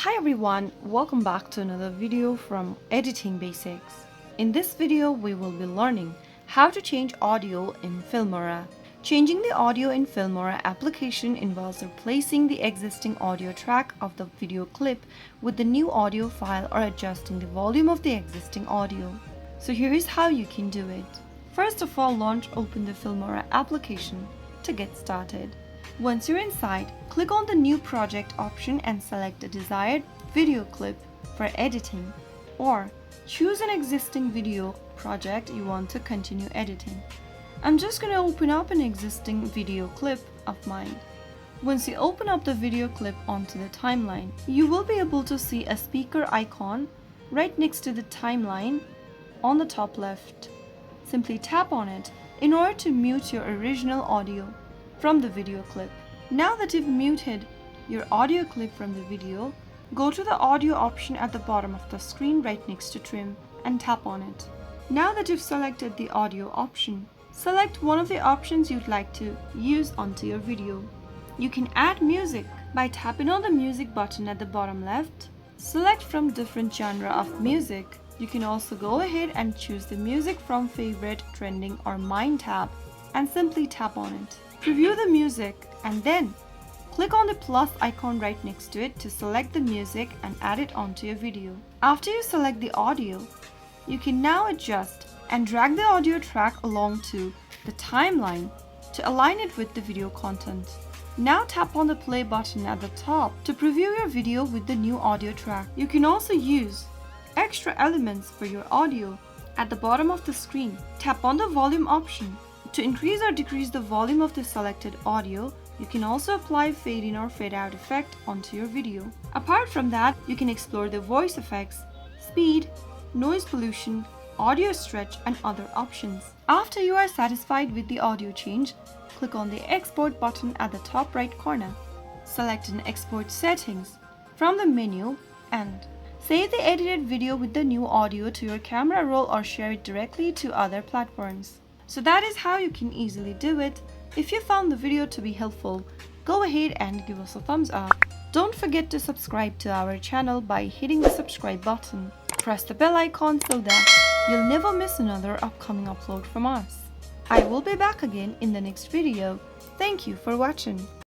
Hi everyone, welcome back to another video from Editing Basics. In this video, we will be learning how to change audio in Filmora. Changing the audio in Filmora application involves replacing the existing audio track of the video clip with the new audio file or adjusting the volume of the existing audio. So here is how you can do it. First of all, open the Filmora application to get started. Once you're inside, click on the New Project option and select a desired video clip for editing, or choose an existing video project you want to continue editing. I'm just going to open up an existing video clip of mine. Once you open up the video clip onto the timeline, you will be able to see a speaker icon right next to the timeline on the top left. Simply tap on it in order to mute your original audio from the video clip. Now that you've muted your audio clip from the video, go to the audio option at the bottom of the screen right next to trim and tap on it. Now that you've selected the audio option, select one of the options you'd like to use onto your video. You can add music by tapping on the music button at the bottom left. Select from different genre of music. You can also go ahead and choose the music from favorite, trending or mine tab and simply tap on it. Preview the music and then click on the plus icon right next to it to select the music and add it onto your video. After you select the audio, you can now adjust and drag the audio track along to the timeline to align it with the video content. Now tap on the play button at the top to preview your video with the new audio track. You can also use extra elements for your audio at the bottom of the screen. Tap on the volume option to increase or decrease the volume of the selected audio. You can also apply fade in or fade out effect onto your video. Apart from that, you can explore the voice effects, speed, noise pollution, audio stretch and other options. After you are satisfied with the audio change, click on the export button at the top right corner. Select an export settings from the menu and save the edited video with the new audio to your camera roll or share it directly to other platforms. So that is how you can easily do it. If you found the video to be helpful, go ahead and give us a thumbs up. Don't forget to subscribe to our channel by hitting the subscribe button. Press the bell icon so that you'll never miss another upcoming upload from us. I will be back again in the next video. Thank you for watching.